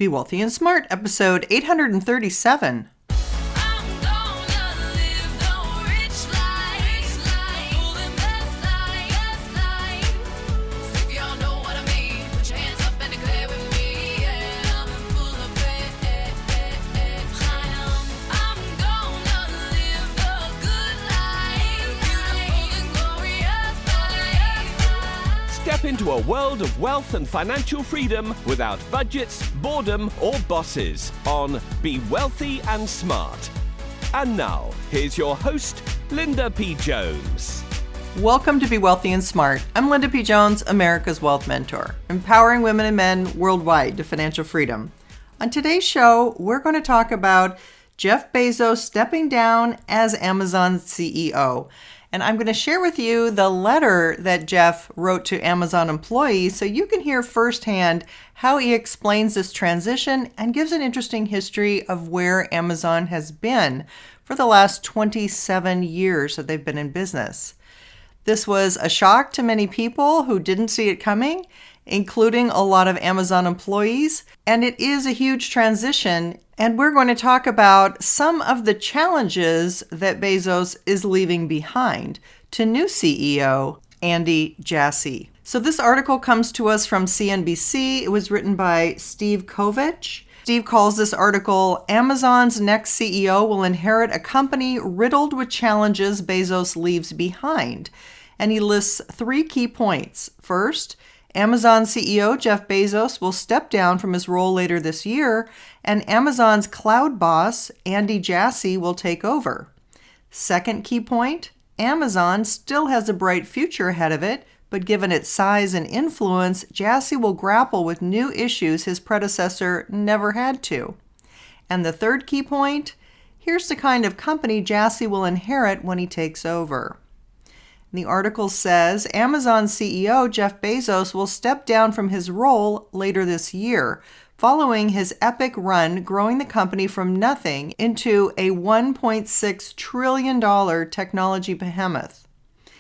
Be Wealthy and Smart, episode 837. Step into a world of wealth and financial freedom without budgets, boredom, or bosses on Be Wealthy and Smart. And now, here's your host, Linda P. Jones. Welcome to Be Wealthy and Smart. I'm Linda P. Jones, America's Wealth Mentor, empowering women and men worldwide to financial freedom. On today's show, we're going to talk about Jeff Bezos stepping down as Amazon's CEO. And I'm going to share with you the letter that Jeff wrote to Amazon employees so you can hear firsthand how he explains this transition and gives an interesting history of where Amazon has been for the last 27 years that they've been in business. This was a shock to many people who didn't see it coming, including a lot of Amazon employees, and it is a huge transition. And we're going to talk about some of the challenges that Bezos is leaving behind to new CEO, Andy Jassy. So this article comes to us from CNBC. It was written by Steve Kovich. Steve calls this article, "Amazon's next CEO will inherit a company riddled with challenges Bezos leaves behind." And he lists three key points. First, Amazon CEO Jeff Bezos will step down from his role later this year, and Amazon's cloud boss, Andy Jassy, will take over. Second key point, Amazon still has a bright future ahead of it, but given its size and influence, Jassy will grapple with new issues his predecessor never had to. And the third key point, here's the kind of company Jassy will inherit when he takes over. The article says Amazon CEO Jeff Bezos will step down from his role later this year, following his epic run growing the company from nothing into a $1.6 trillion technology behemoth.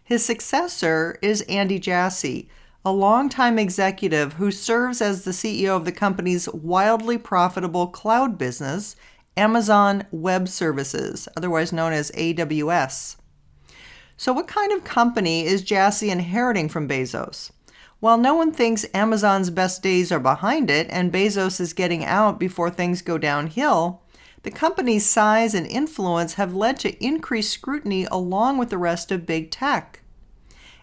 His successor is Andy Jassy, a longtime executive who serves as the CEO of the company's wildly profitable cloud business, Amazon Web Services, otherwise known as AWS. So what kind of company is Jassy inheriting from Bezos? While no one thinks Amazon's best days are behind it and Bezos is getting out before things go downhill, the company's size and influence have led to increased scrutiny along with the rest of big tech.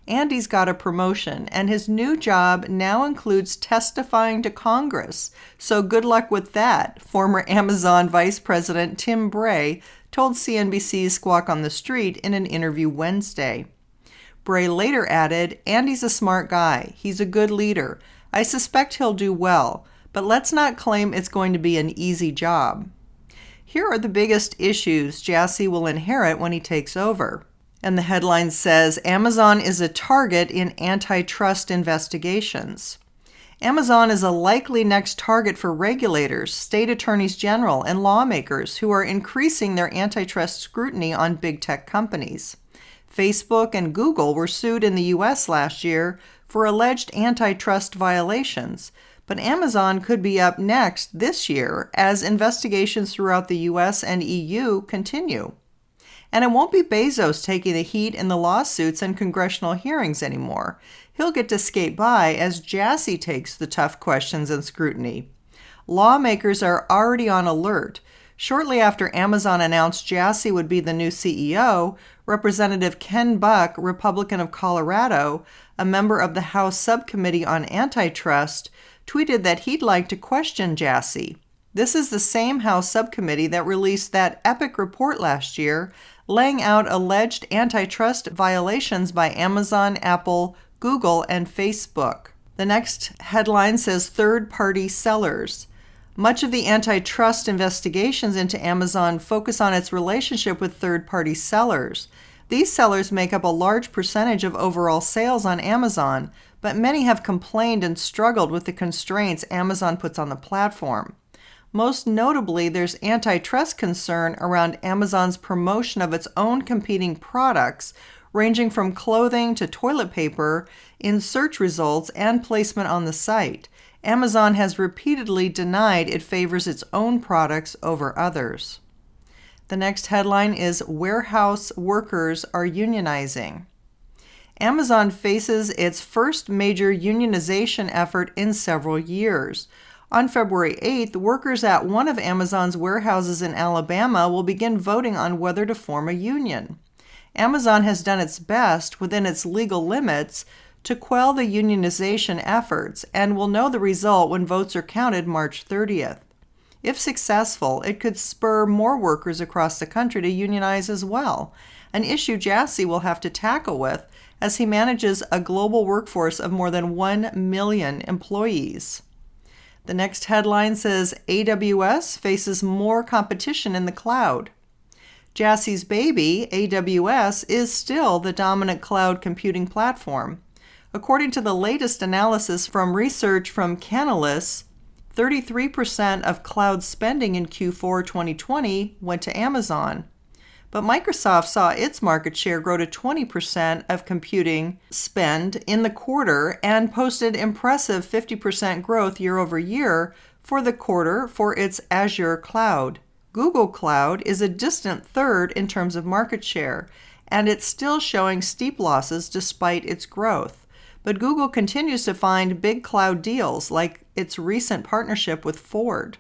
Andy's got a promotion, and his new job now includes testifying to Congress. So good luck with that, former Amazon Vice President Tim Bray told CNBC's Squawk on the Street in an interview Wednesday. Bray later added, "Andy's a smart guy. He's a good leader. I suspect he'll do well, but let's not claim it's going to be an easy job." Here are the biggest issues Jassy will inherit when he takes over. And the headline says, Amazon is a target in antitrust investigations. Amazon is a likely next target for regulators, state attorneys general, and lawmakers who are increasing their antitrust scrutiny on big tech companies. Facebook and Google were sued in the U.S. last year for alleged antitrust violations, but Amazon could be up next this year as investigations throughout the U.S. and EU continue. And it won't be Bezos taking the heat in the lawsuits and congressional hearings anymore. He'll get to skate by as Jassy takes the tough questions and scrutiny. Lawmakers are already on alert. Shortly after Amazon announced Jassy would be the new CEO, Representative Ken Buck, Republican of Colorado, a member of the House Subcommittee on Antitrust, tweeted that he'd like to question Jassy. This is the same House subcommittee that released that epic report last year, laying out alleged antitrust violations by Amazon, Apple, Google, and Facebook. The next headline says third-party sellers. Much of the antitrust investigations into Amazon focus on its relationship with third-party sellers. These sellers make up a large percentage of overall sales on Amazon, but many have complained and struggled with the constraints Amazon puts on the platform. Most notably, there's antitrust concern around Amazon's promotion of its own competing products, ranging from clothing to toilet paper, in search results and placement on the site. Amazon has repeatedly denied it favors its own products over others. The next headline is Warehouse Workers Are Unionizing. Amazon faces its first major unionization effort in several years. On February 8th, workers at one of Amazon's warehouses in Alabama will begin voting on whether to form a union. Amazon has done its best within its legal limits to quell the unionization efforts and will know the result when votes are counted March 30th. If successful, it could spur more workers across the country to unionize as well, an issue Jassy will have to tackle with as he manages a global workforce of more than 1 million employees. The next headline says AWS faces more competition in the cloud. Jassy's baby, AWS, is still the dominant cloud computing platform. According to the latest analysis from research from Canalys, 33% of cloud spending in Q4 2020 went to Amazon. But Microsoft saw its market share grow to 20% of computing spend in the quarter and posted impressive 50% growth year over year for the quarter for its Azure cloud. Google Cloud is a distant third in terms of market share, and it's still showing steep losses despite its growth. But Google continues to find big cloud deals like its recent partnership with Ford.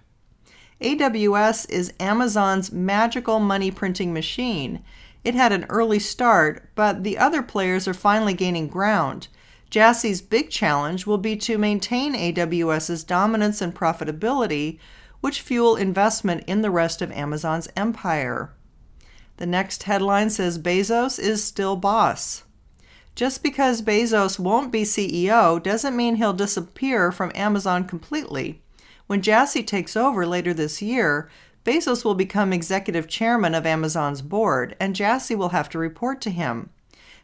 AWS is Amazon's magical money printing machine. It had an early start, but the other players are finally gaining ground. Jassy's big challenge will be to maintain AWS's dominance and profitability, which fuel investment in the rest of Amazon's empire. The next headline says Bezos is still boss. Just because Bezos won't be CEO doesn't mean he'll disappear from Amazon completely. When Jassy takes over later this year, Bezos will become executive chairman of Amazon's board, and Jassy will have to report to him.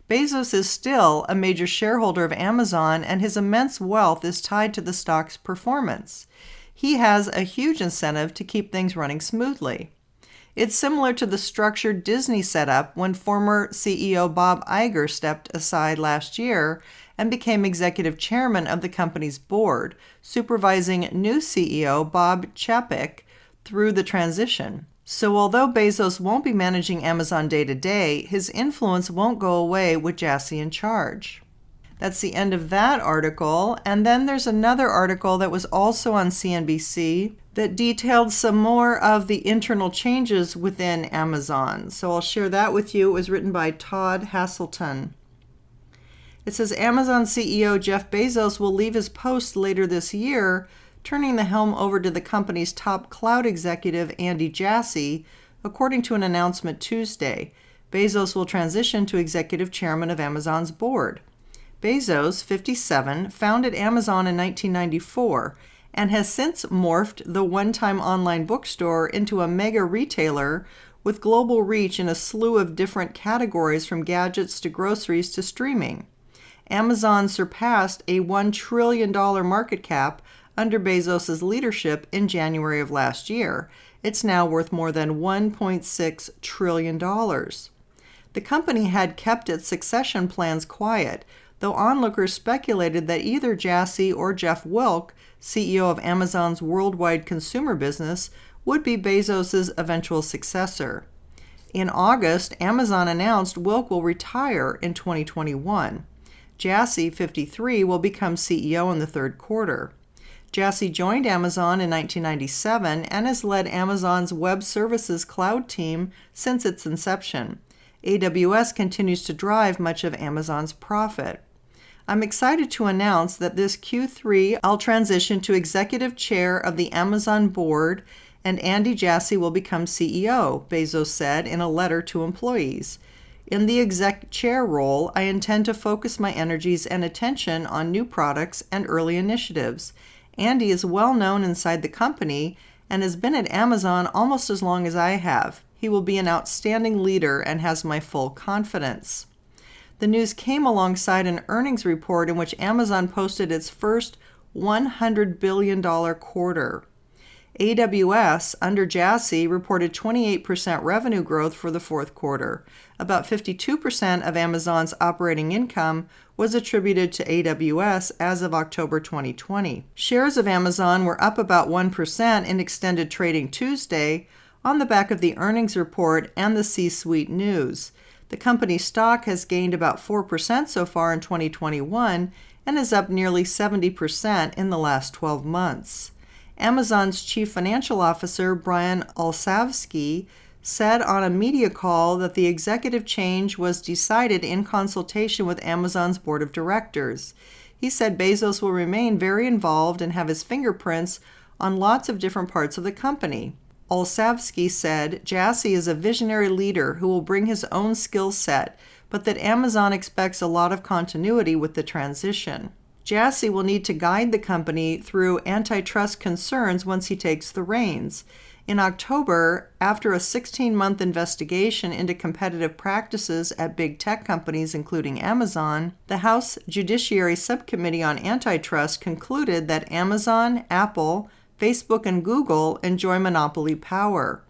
Bezos is still a major shareholder of Amazon, and his immense wealth is tied to the stock's performance. He has a huge incentive to keep things running smoothly. It's similar to the structure Disney set up when former CEO Bob Iger stepped aside last year and became executive chairman of the company's board, supervising new CEO Bob Chapek through the transition. So although Bezos won't be managing Amazon day to day, his influence won't go away with Jassy in charge. That's the end of that article. And then there's another article that was also on CNBC that detailed some more of the internal changes within Amazon. So I'll share that with you. It was written by Todd Haselton. It says Amazon CEO Jeff Bezos will leave his post later this year, turning the helm over to the company's top cloud executive Andy Jassy, according to an announcement Tuesday. Bezos will transition to executive chairman of Amazon's board. Bezos, 57, founded Amazon in 1994 and has since morphed the one-time online bookstore into a mega retailer with global reach in a slew of different categories from gadgets to groceries to streaming. Amazon surpassed a $1 trillion market cap under Bezos' leadership in January of last year. It's now worth more than $1.6 trillion. The company had kept its succession plans quiet, though onlookers speculated that either Jassy or Jeff Wilk, CEO of Amazon's worldwide consumer business, would be Bezos' eventual successor. In August, Amazon announced Wilk will retire in 2021. Jassy, 53, will become CEO in the third quarter. Jassy joined Amazon in 1997 and has led Amazon's web services cloud team since its inception. AWS continues to drive much of Amazon's profit. I'm excited to announce that this Q3 I'll transition to executive chair of the Amazon board and Andy Jassy will become CEO, Bezos said in a letter to employees. In the exec chair role, I intend to focus my energies and attention on new products and early initiatives. Andy is well known inside the company and has been at Amazon almost as long as I have. He will be an outstanding leader and has my full confidence. The news came alongside an earnings report in which Amazon posted its first $100 billion quarter. AWS, under Jassy, reported 28% revenue growth for the fourth quarter. About 52% of Amazon's operating income was attributed to AWS as of October 2020. Shares of Amazon were up about 1% in extended trading Tuesday on the back of the earnings report and the C-suite news. The company's stock has gained about 4% so far in 2021 and is up nearly 70% in the last 12 months. Amazon's chief financial officer, Brian Olsavsky, said on a media call that the executive change was decided in consultation with Amazon's board of directors. He said Bezos will remain very involved and have his fingerprints on lots of different parts of the company. Olsavsky said Jassy is a visionary leader who will bring his own skill set, but that Amazon expects a lot of continuity with the transition. Jassy will need to guide the company through antitrust concerns once he takes the reins. In October, after a 16-month investigation into competitive practices at big tech companies, including Amazon, the House Judiciary Subcommittee on Antitrust concluded that Amazon, Apple, Facebook, and Google enjoy monopoly power.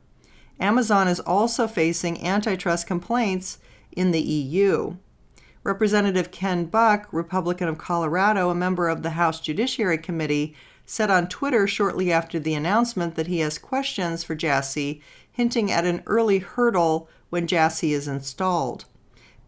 Amazon is also facing antitrust complaints in the EU. Representative Ken Buck, Republican of Colorado, a member of the House Judiciary Committee, said on Twitter shortly after the announcement that he has questions for Jassy, hinting at an early hurdle when Jassy is installed.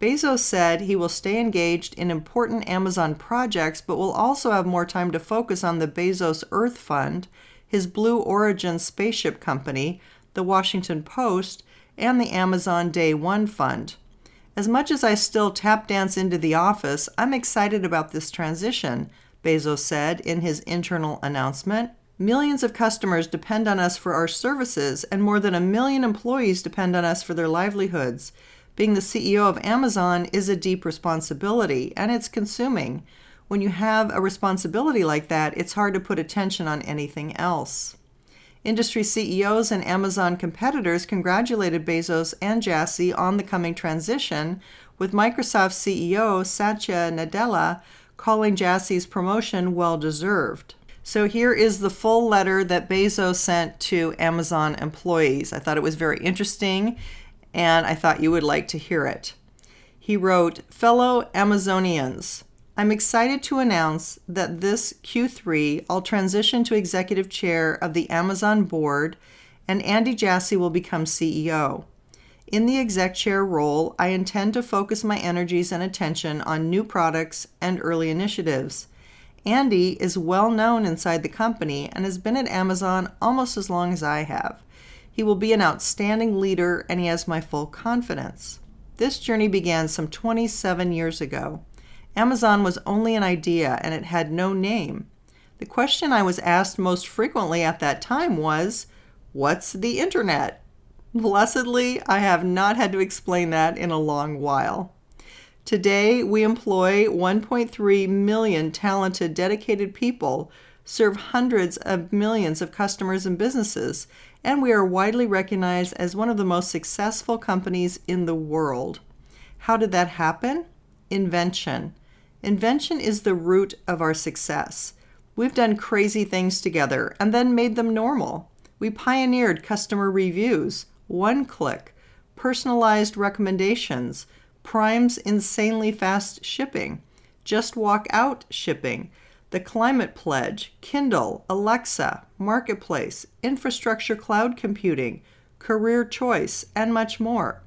Bezos said he will stay engaged in important Amazon projects, but will also have more time to focus on the Bezos Earth Fund, his Blue Origin spaceship company, the Washington Post, and the Amazon Day One Fund. As much as I still tap dance into the office, I'm excited about this transition, Bezos said in his internal announcement. Millions of customers depend on us for our services, and more than 1 million employees depend on us for their livelihoods. Being the CEO of Amazon is a deep responsibility, and it's consuming. When you have a responsibility like that, it's hard to put attention on anything else. Industry CEOs and Amazon competitors congratulated Bezos and Jassy on the coming transition, with Microsoft CEO Satya Nadella calling Jassy's promotion well-deserved. So here is the full letter that Bezos sent to Amazon employees. I thought it was very interesting, and I thought you would like to hear it. He wrote, "Fellow Amazonians, I'm excited to announce that this Q3 I'll transition to executive chair of the Amazon board and Andy Jassy will become CEO. In the exec chair role, I intend to focus my energies and attention on new products and early initiatives. Andy is well known inside the company and has been at Amazon almost as long as I have. He will be an outstanding leader and he has my full confidence. This journey began some 27 years ago. Amazon was only an idea and it had no name. The question I was asked most frequently at that time was, what's the internet? Blessedly, I have not had to explain that in a long while. Today, we employ 1.3 million talented, dedicated people, serve hundreds of millions of customers and businesses, and we are widely recognized as one of the most successful companies in the world. How did that happen? Invention. Invention is the root of our success. We've done crazy things together and then made them normal. We pioneered customer reviews, one-click, personalized recommendations, Prime's insanely fast shipping, Just Walk Out shipping, the Climate Pledge, Kindle, Alexa, Marketplace, infrastructure cloud computing, career choice, and much more.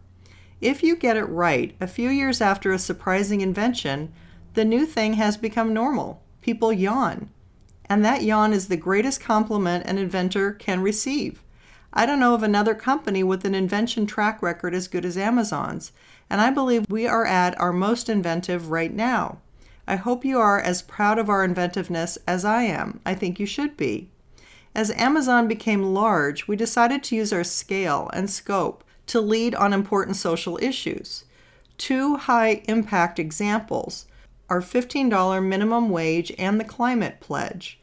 If you get it right, a few years after a surprising invention, the new thing has become normal. People yawn. And that yawn is the greatest compliment an inventor can receive. I don't know of another company with an invention track record as good as Amazon's, and I believe we are at our most inventive right now. I hope you are as proud of our inventiveness as I am. I think you should be. As Amazon became large, we decided to use our scale and scope to lead on important social issues. Two high-impact examples are $15 minimum wage and the Climate Pledge.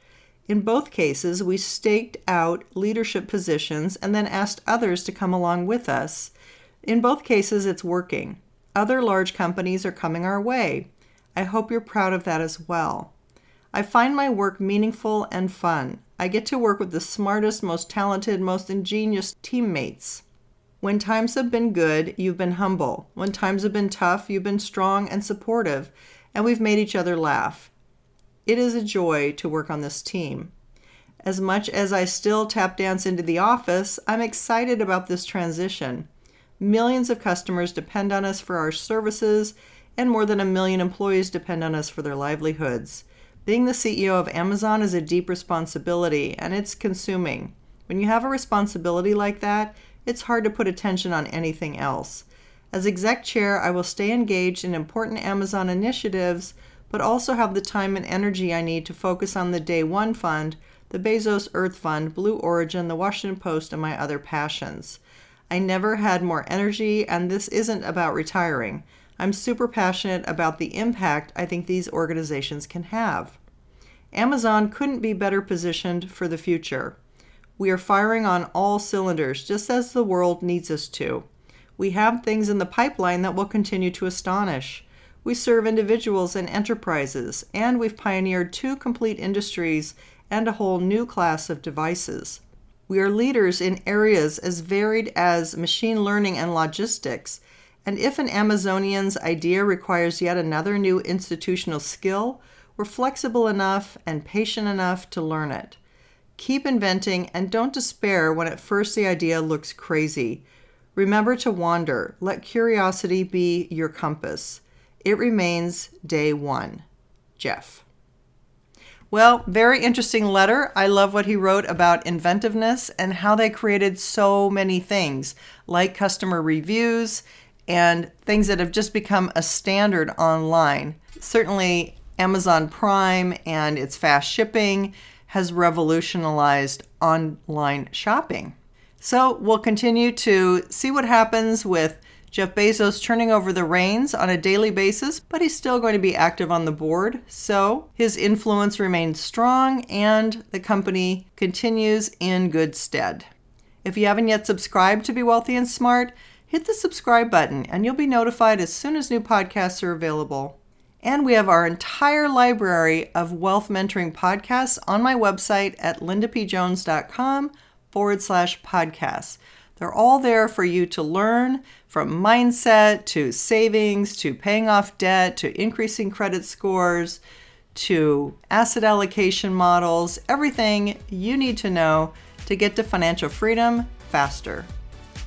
In both cases, we staked out leadership positions and then asked others to come along with us. In both cases, it's working. Other large companies are coming our way. I hope you're proud of that as well. I find my work meaningful and fun. I get to work with the smartest, most talented, most ingenious teammates. When times have been good, you've been humble. When times have been tough, you've been strong and supportive, and we've made each other laugh. It is a joy to work on this team. As much as I still tap dance into the office, I'm excited about this transition. Millions of customers depend on us for our services, and more than 1 million employees depend on us for their livelihoods. Being the CEO of Amazon is a deep responsibility, and it's consuming. When you have a responsibility like that, it's hard to put attention on anything else. As exec chair, I will stay engaged in important Amazon initiatives, but also have the time and energy I need to focus on the Day One Fund, the Bezos Earth Fund, Blue Origin, the Washington Post, and my other passions. I never had more energy, and this isn't about retiring. I'm super passionate about the impact I think these organizations can have. Amazon couldn't be better positioned for the future. We are firing on all cylinders, just as the world needs us to. We have things in the pipeline that will continue to astonish. We serve individuals and enterprises, and we've pioneered 2 complete industries and a whole new class of devices. We are leaders in areas as varied as machine learning and logistics, and if an Amazonian's idea requires yet another new institutional skill, we're flexible enough and patient enough to learn it. Keep inventing and don't despair when at first the idea looks crazy. Remember to wander. Let curiosity be your compass. It remains Day One. Jeff. Well, very interesting letter. I love what he wrote about inventiveness and how they created so many things, like customer reviews and things that have just become a standard online. Certainly, Amazon Prime and its fast shipping has revolutionized online shopping. So we'll continue to see what happens with Jeff Bezos turning over the reins on a daily basis, but he's still going to be active on the board. So his influence remains strong and the company continues in good stead. If you haven't yet subscribed to Be Wealthy and Smart, hit the subscribe button and you'll be notified as soon as new podcasts are available. And we have our entire library of wealth mentoring podcasts on my website at lindapjones.com/podcasts. They're all there for you to learn, from mindset to savings to paying off debt to increasing credit scores to asset allocation models, everything you need to know to get to financial freedom faster.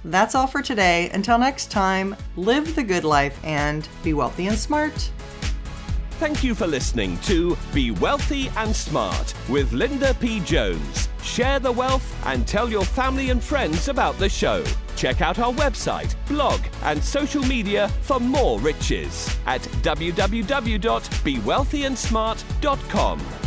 That's all for today. Until next time, live the good life and be wealthy and smart. Thank you for listening to Be Wealthy and Smart with Linda P. Jones. Share the wealth and tell your family and friends about the show. Check out our website, blog, and social media for more riches at www.bewealthyandsmart.com.